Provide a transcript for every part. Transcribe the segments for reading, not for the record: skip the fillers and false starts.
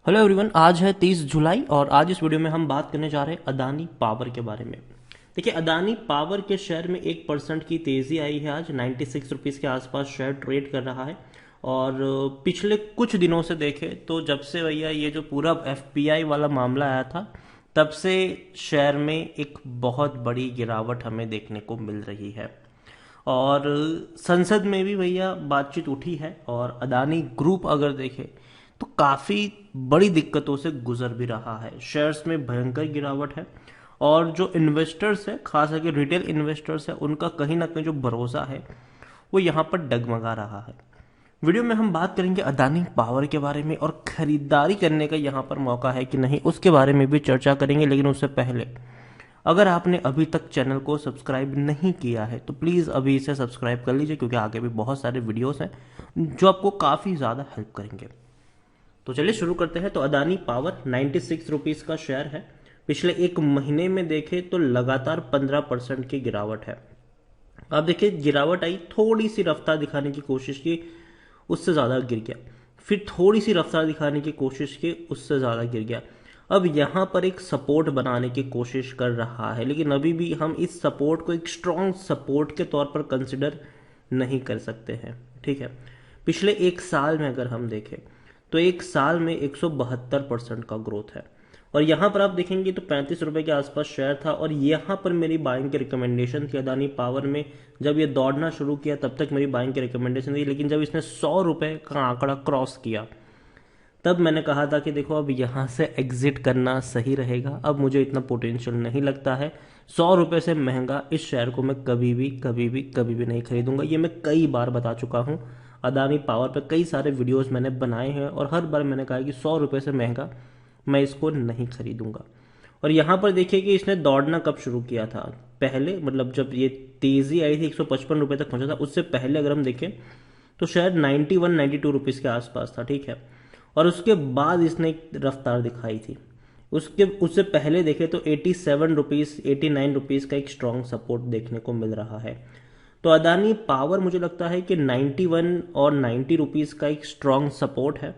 Hello everyone, आज है 30 जुलाई और आज इस वीडियो में हम बात करने जा रहे हैं अदानी पावर के बारे में। देखिए, अदानी पावर के शेयर में 1% की तेजी आई है। आज 96 रुपीज़ के आसपास शेयर ट्रेड कर रहा है। और पिछले कुछ दिनों से देखें तो जब से भैया ये जो पूरा एफपीआई वाला मामला आया था, तब से शेयर में एक बहुत बड़ी गिरावट हमें देखने को मिल रही है। और संसद में भी भैया बातचीत उठी है और अदानी ग्रुप अगर देखे तो काफ़ी बड़ी दिक्कतों से गुजर भी रहा है। शेयर्स में भयंकर गिरावट है और जो इन्वेस्टर्स है, खास करके रिटेल इन्वेस्टर्स है, उनका कहीं ना कहीं जो भरोसा है वो यहाँ पर डगमगा रहा है। वीडियो में हम बात करेंगे अदानी पावर के बारे में और खरीदारी करने का यहाँ पर मौका है कि नहीं, उसके बारे में भी चर्चा करेंगे। लेकिन उससे पहले, अगर आपने अभी तक चैनल को सब्सक्राइब नहीं किया है तो प्लीज़ अभी इसे सब्सक्राइब कर लीजिए, क्योंकि आगे भी बहुत सारे वीडियोस हैं जो आपको काफ़ी ज़्यादा हेल्प करेंगे। तो चलिए शुरू करते हैं। तो अदानी पावर 96 रुपीज़ का शेयर है। पिछले एक महीने में देखें तो लगातार 15% की गिरावट है। अब देखिए, गिरावट आई, थोड़ी सी रफ्तार दिखाने की कोशिश की, उससे ज़्यादा गिर गया। फिर थोड़ी सी रफ्तार दिखाने की कोशिश की, उससे ज़्यादा गिर गया। अब यहाँ पर एक सपोर्ट बनाने की कोशिश कर रहा है, लेकिन अभी भी हम इस सपोर्ट को एक स्ट्रॉन्ग सपोर्ट के तौर पर कंसिडर नहीं कर सकते हैं। ठीक है, पिछले एक साल में अगर हम देखें तो एक साल में 172% का ग्रोथ है। और यहाँ पर आप देखेंगे तो 35 रुपए के आसपास शेयर था और यहाँ पर मेरी बाइंग की रिकमेंडेशन थी। अदानी पावर में जब ये दौड़ना शुरू किया तब तक मेरी बाइंग की रिकमेंडेशन थी, लेकिन जब इसने 100 रुपए का आंकड़ा क्रॉस किया तब मैंने कहा था कि देखो, अब यहाँ से एग्जिट करना सही रहेगा। अब मुझे इतना पोटेंशियल नहीं लगता है। 100 रुपये से महंगा इस शेयर को मैं कभी भी नहीं खरीदूंगा। ये मैं कई बार बता चुका हूँ। अदानी पावर पे कई सारे वीडियोस मैंने बनाए हैं और हर बार मैंने कहा कि 100 रुपये से महंगा मैं इसको नहीं खरीदूंगा। और यहाँ पर देखिए कि इसने दौड़ना कब शुरू किया था। पहले, मतलब जब ये तेजी आई थी 155 रुपये तक पहुंचा था, उससे पहले अगर हम देखें तो शायद 92 रुपीज़ के आसपास था। ठीक है, और उसके बाद इसने एक रफ्तार दिखाई थी। उससे पहले देखें तो 87 रुपीज़ 89 रुपीज़ का एक स्ट्रॉन्ग सपोर्ट देखने को मिल रहा है। तो अदानी पावर मुझे लगता है कि 91 और 90 रुपीज़ का एक स्ट्रॉन्ग सपोर्ट है।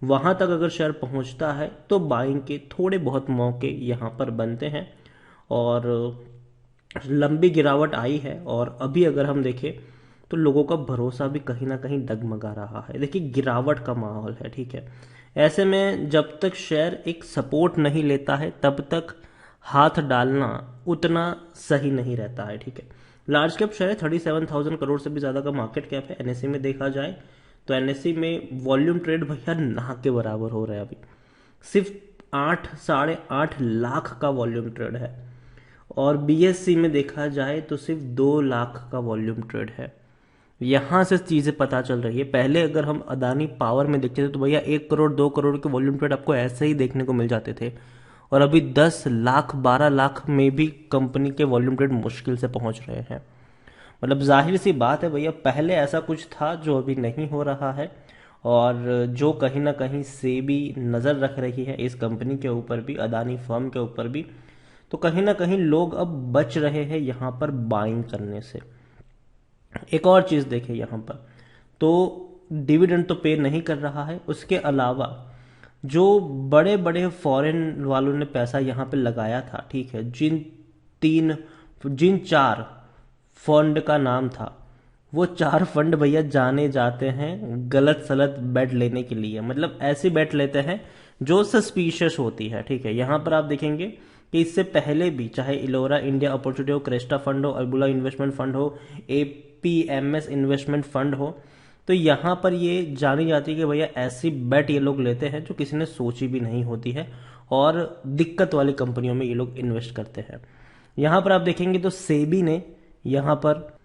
वहां तक अगर शेयर पहुंचता है तो बाइंग के थोड़े बहुत मौके यहाँ पर बनते हैं। और लंबी गिरावट आई है और अभी अगर हम देखें तो लोगों का भरोसा भी कहीं ना कहीं डगमगा रहा है। देखिए, गिरावट का माहौल है। ठीक है, ऐसे में जब तक शेयर एक सपोर्ट नहीं लेता है तब तक हाथ डालना उतना सही नहीं रहता है। ठीक है, लार्ज कैप शेयर है, 37,000 करोड़ से भी ज़्यादा का मार्केट कैप है। एनएससी में देखा जाए तो एनएससी में वॉल्यूम ट्रेड भैया ना के बराबर हो रहा है। अभी सिर्फ 8 साढ़े 8 लाख का वॉल्यूम ट्रेड है और बीएससी में देखा जाए तो सिर्फ 2 लाख का वॉल्यूम ट्रेड है। यहाँ से चीज़ें पता चल रही है। पहले अगर हम अदानी पावर में देखते थे तो भैया 1 करोड़ 2 करोड़ के वॉल्यूम ट्रेड आपको ऐसे ही देखने को मिल जाते थे, और अभी 10 लाख 12 लाख में भी कंपनी के वॉल्यूम ट्रेड मुश्किल से पहुंच रहे हैं। मतलब जाहिर सी बात है भैया, पहले ऐसा कुछ था जो अभी नहीं हो रहा है और जो कहीं ना कहीं से भी नज़र रख रही है इस कंपनी के ऊपर भी, अदानी फर्म के ऊपर भी। तो कहीं ना कहीं लोग अब बच रहे हैं यहाँ पर बाइंग करने से। एक और चीज़ देखें यहाँ पर, तो डिविडेंड तो पे नहीं कर रहा है, उसके अलावा जो बड़े बड़े फॉरेन वालों ने पैसा यहाँ पे लगाया था, ठीक है, जिन चार फंड का नाम था, वो 4 फंड भैया जाने जाते हैं गलत सलत बेट लेने के लिए। मतलब ऐसी बेट लेते हैं जो सस्पिशियस होती है। ठीक है, यहाँ पर आप देखेंगे कि इससे पहले भी, चाहे इलोरा इंडिया अपॉर्चुनिटी हो, क्रेस्टा फंड हो, अल्बुला इन्वेस्टमेंट फंड हो, एपीएमएस इन्वेस्टमेंट फंड हो, तो यहाँ पर ये जानी जाती है कि भैया ऐसी बेट ये लोग लेते हैं जो किसी ने सोची भी नहीं होती है और दिक्कत वाली कंपनियों में ये लोग इन्वेस्ट करते हैं। यहाँ पर आप देखेंगे तो सेबी ने यहाँ पर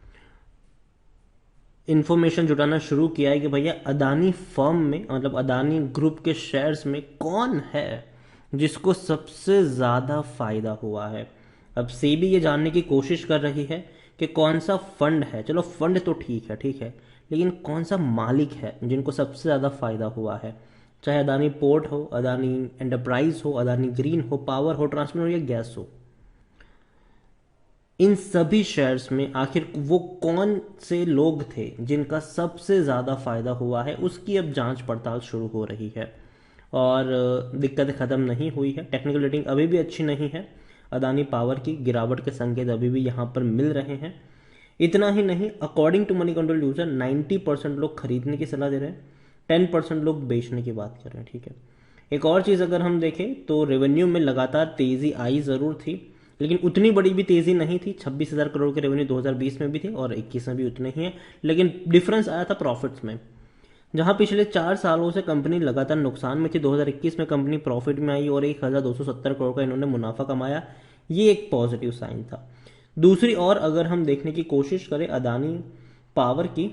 इंफॉर्मेशन जुटाना शुरू किया है कि भैया अदानी फर्म में, मतलब अदानी ग्रुप के शेयर्स में कौन है जिसको सबसे ज़्यादा फायदा हुआ है। अब सेबी ये जानने की कोशिश कर रही है कि कौन सा फंड है, चलो फंड तो ठीक है, लेकिन कौन सा मालिक है जिनको सबसे ज़्यादा फायदा हुआ है। चाहे अदानी पोर्ट हो, अदानी एंटरप्राइज हो, अदानी ग्रीन हो, पावर हो, ट्रांसमिशन हो या गैस हो, इन सभी शेयर्स में आखिर वो कौन से लोग थे जिनका सबसे ज़्यादा फायदा हुआ है, उसकी अब जांच पड़ताल शुरू हो रही है। और दिक्कतें ख़त्म नहीं हुई है। टेक्निकल रेटिंग अभी भी अच्छी नहीं है। अदानी पावर की गिरावट के संकेत अभी भी यहाँ पर मिल रहे हैं। इतना ही नहीं, according to Moneycontrol user 90% लोग खरीदने की सलाह दे रहे हैं, 10% लोग बेचने की बात कर रहे हैं। ठीक है, एक और चीज़ अगर हम देखें तो रेवेन्यू में लगातार तेज़ी आई ज़रूर थी, लेकिन उतनी बड़ी भी तेज़ी नहीं थी। 26,000 करोड़ के रेवेन्यू 2020 में भी थे और 21 में भी उतने ही हैं, लेकिन डिफरेंस आया था प्रॉफिट्स में। जहां पिछले 4 सालों से कंपनी लगातार नुकसान में थी, 2021 में कंपनी प्रॉफिट में आई और 1,270 करोड़ का इन्होंने मुनाफा कमाया। ये एक पॉजिटिव साइन था। दूसरी ओर अगर हम देखने की कोशिश करें अदानी पावर की,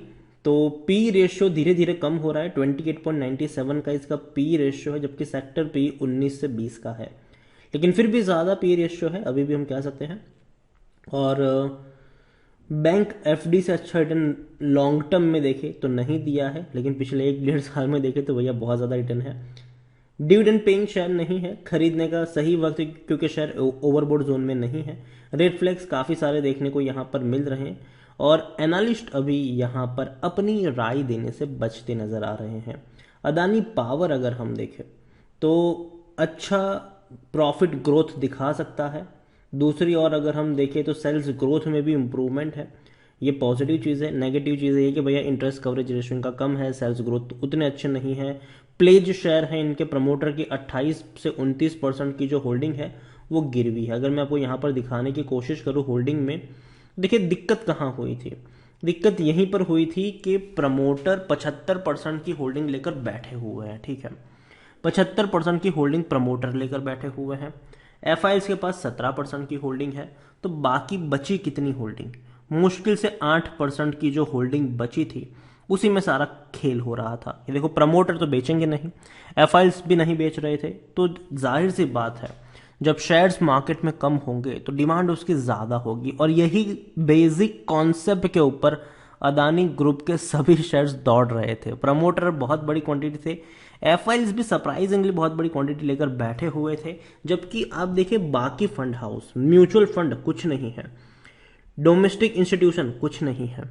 तो पी रेशियो धीरे धीरे कम हो रहा है। 28.97 का इसका पी रेशियो है, जबकि सेक्टर पी 19 से 20 का है, लेकिन फिर भी ज़्यादा पी रेशियो है, अभी भी हम कह सकते हैं। और बैंक एफडी से अच्छा रिटर्न लॉन्ग टर्म में देखे तो नहीं दिया है, लेकिन पिछले 1-1.5 साल में देखे तो भैया बहुत ज़्यादा रिटर्न है। डिविडेंड पेइंग शेयर नहीं है, खरीदने का सही वक्त क्योंकि शेयर ओवरबोर्ड जोन में नहीं है। रेड फ्लैग्स काफ़ी सारे देखने को यहाँ पर मिल रहे हैं और एनालिस्ट अभी यहाँ पर अपनी राय देने से बचते नजर आ रहे हैं। अदानी पावर अगर हम देखें तो अच्छा प्रॉफिट ग्रोथ दिखा सकता है। दूसरी ओर अगर हम देखें तो सेल्स ग्रोथ में भी इम्प्रूवमेंट है, ये पॉजिटिव चीज़ है। नेगेटिव चीज़ ये कि भैया इंटरेस्ट कवरेज रेशियो इनका कम है, सेल्स ग्रोथ उतने अच्छे नहीं है। प्लेज शेयर है इनके प्रमोटर की 28 से 29% की जो होल्डिंग है वो गिरवी है। अगर मैं आपको यहाँ पर दिखाने की कोशिश करूँ होल्डिंग में, देखिए दिक्कत कहाँ हुई थी। दिक्कत यहीं पर हुई थी कि प्रमोटर 75% की होल्डिंग लेकर बैठे हुए हैं। ठीक है, 75% की होल्डिंग प्रमोटर लेकर बैठे हुए हैं। एफआईएल्स के पास 17% की होल्डिंग है, तो बाकी बची कितनी होल्डिंग? मुश्किल से 8% की जो होल्डिंग बची थी उसी में सारा खेल हो रहा था। ये देखो, प्रमोटर तो बेचेंगे नहीं, एफआईएल्स भी नहीं बेच रहे थे, तो जाहिर सी बात है जब शेयर्स मार्केट में कम होंगे तो डिमांड उसकी ज़्यादा होगी, और यही बेसिक कॉन्सेप्ट के ऊपर अदानी ग्रुप के सभी शेयर्स दौड़ रहे थे। प्रमोटर बहुत बड़ी क्वांटिटी थे, एफआईएल्स भी सरप्राइजिंगली बहुत बड़ी क्वांटिटी लेकर बैठे हुए थे, जबकि आप देखिए बाकी फंड हाउस, म्यूचुअल फंड कुछ नहीं है, डोमेस्टिक इंस्टीट्यूशन कुछ नहीं है।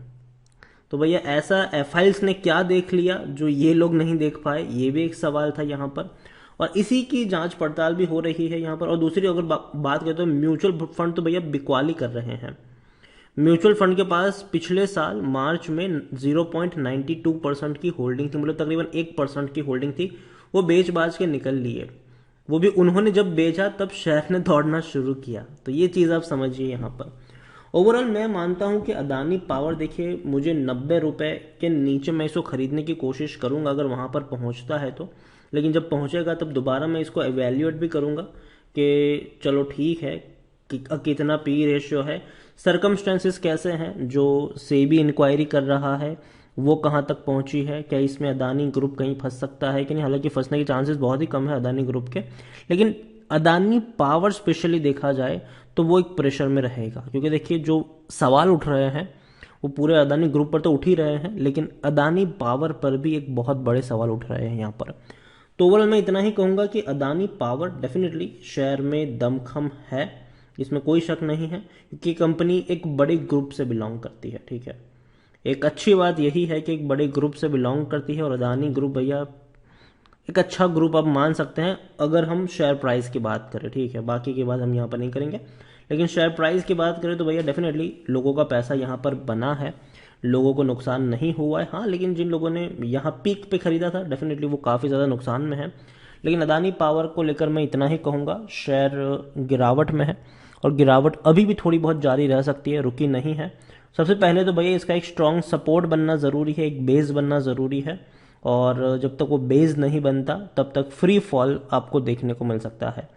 तो भैया ऐसा एफआईएल्स ने क्या देख लिया जो ये लोग नहीं देख पाए, ये भी एक सवाल था यहाँ पर, और इसी की जांच पड़ताल भी हो रही है यहाँ पर। और दूसरी अगर बात करें तो म्यूचुअल फंड तो भैया बिकवाली कर रहे हैं। म्यूचुअल फंड के पास पिछले साल मार्च में 0.92% की होल्डिंग थी, मतलब तकरीबन 1% की होल्डिंग थी, वो बेच बाज के निकल लिए। वो भी उन्होंने जब बेचा तब शेयर ने दौड़ना शुरू किया। तो ये चीज़ आप समझिए यहाँ पर। ओवरऑल मैं मानता हूं कि अदानी पावर, देखिए मुझे 90 रुपए के नीचे मैं इसको खरीदने की कोशिश करूंगा अगर वहां पर पहुंचता है तो, लेकिन जब पहुंचेगा तब दोबारा मैं इसको एवेल्यूएट भी करूंगा कि चलो ठीक है कि कितना पी रेशियो है, सरकमस्टेंसेस कैसे हैं, जो सेबी इंक्वायरी कर रहा है वो कहाँ तक पहुंची है, क्या इसमें अदानी ग्रुप कहीं फंस सकता है कि नहीं। हालांकि फंसने के चांसेस बहुत ही कम है अदानी ग्रुप के, लेकिन अदानी पावर स्पेशली देखा जाए तो वो एक प्रेशर में रहेगा, क्योंकि देखिए जो सवाल उठ रहे हैं वो पूरे अदानी ग्रुप पर तो उठ ही रहे हैं, लेकिन अदानी पावर पर भी एक बहुत बड़े सवाल उठ रहे हैं यहाँ पर। तो ओवरऑल मैं इतना ही कहूँगा कि अदानी पावर डेफिनेटली शेयर में दमखम है, इसमें कोई शक नहीं है, क्योंकि कंपनी एक बड़े ग्रुप से बिलोंग करती है। ठीक है, एक अच्छी बात यही है कि एक बड़े ग्रुप से बिलोंग करती है, और अदानी ग्रुप भैया एक अच्छा ग्रुप आप मान सकते हैं अगर हम शेयर प्राइस की बात करें। ठीक है, बाकी की बात हम यहाँ पर नहीं करेंगे, लेकिन शेयर प्राइस की बात करें तो भैया डेफिनेटली लोगों का पैसा यहाँ पर बना है, लोगों को नुकसान नहीं हुआ है। हाँ, लेकिन जिन लोगों ने यहाँ पीक पे खरीदा था डेफिनेटली वो काफ़ी ज़्यादा नुकसान में है। लेकिन अदानी पावर को लेकर मैं इतना ही कहूँगा, शेयर गिरावट में है और गिरावट अभी भी थोड़ी बहुत जारी रह सकती है, रुकी नहीं है। सबसे पहले तो भैया इसका एक स्ट्रॉन्ग सपोर्ट बनना ज़रूरी है, एक बेस बनना ज़रूरी है, और जब तक वो बेस नहीं बनता तब तक फ्री फॉल आपको देखने को मिल सकता है।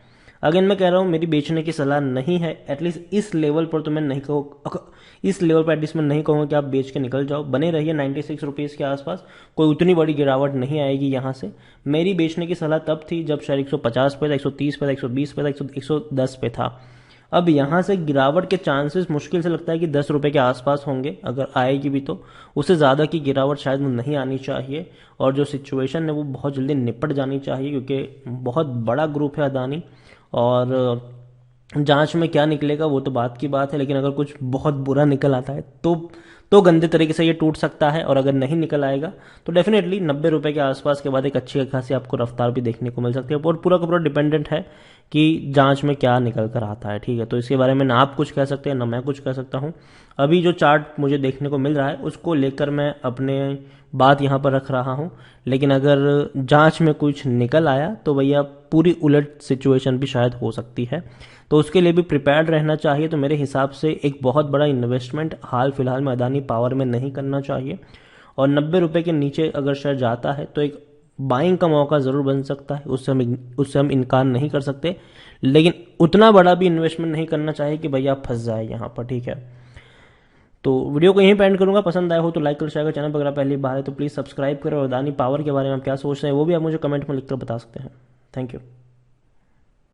अगेन मैं कह रहा हूँ, मेरी बेचने की सलाह नहीं है, एटलीस्ट इस लेवल पर तो मैं नहीं कहूँ, इस लेवल पर एटलीस्ट मैं नहीं कहूँगा कि आप बेच के निकल जाओ, बने रहिए 96 रुपीज़ के आसपास, कोई उतनी बड़ी गिरावट नहीं आएगी यहाँ से। मेरी बेचने की सलाह तब थी जब शेयर 150 पे था, 130 पे था, 120 पे था, 110 पे था। अब यहाँ से गिरावट के चांसेस मुश्किल से लगता है कि 10 रुपये के आसपास होंगे, अगर आएगी भी तो उससे ज़्यादा की गिरावट शायद नहीं आनी चाहिए, और जो सिचुएशन है वो बहुत जल्दी निपट जानी चाहिए, क्योंकि बहुत बड़ा ग्रुप है अदानी, और जांच में क्या निकलेगा वो तो बात की बात है, लेकिन अगर कुछ बहुत बुरा निकल आता है तो गंदे तरीके से ये टूट सकता है, और अगर नहीं निकल आएगा तो डेफिनेटली 90 रुपये के आसपास के बाद एक अच्छी खासी आपको रफ्तार भी देखने को मिल सकती है। और पूरा का पूरा डिपेंडेंट है कि जांच में क्या निकल कर आता है, ठीक है। तो इसके बारे में ना आप कुछ कह सकते हैं ना मैं कुछ कह सकता हूँ। अभी जो चार्ट मुझे देखने को मिल रहा है उसको लेकर मैं अपने बात यहाँ पर रख रहा हूँ, लेकिन अगर जांच में कुछ निकल आया तो भैया पूरी उलट सिचुएशन भी शायद हो सकती है, तो उसके लिए भी प्रिपेयर्ड रहना चाहिए। तो मेरे हिसाब से एक बहुत बड़ा इन्वेस्टमेंट हाल फिलहाल में अदानी पावर में नहीं करना चाहिए, और 90 रुपये के नीचे अगर शेयर जाता है तो एक बाइंग का मौका ज़रूर बन सकता है, उससे हम इनकार नहीं कर सकते, लेकिन उतना बड़ा भी इन्वेस्टमेंट नहीं करना चाहिए कि भैया आप फंस जाए यहाँ पर, ठीक है। तो वीडियो को यहीं पे एंड करूंगा। पसंद आया हो तो लाइक कर, शेयर कर, चैनल पर अगर आप पहली बार है तो प्लीज़ सब्सक्राइब करें, और अदानी पावर के बारे में आप क्या सोचते हैं वो भी आप मुझे कमेंट में लिखकर बता सकते हैं। Thank you.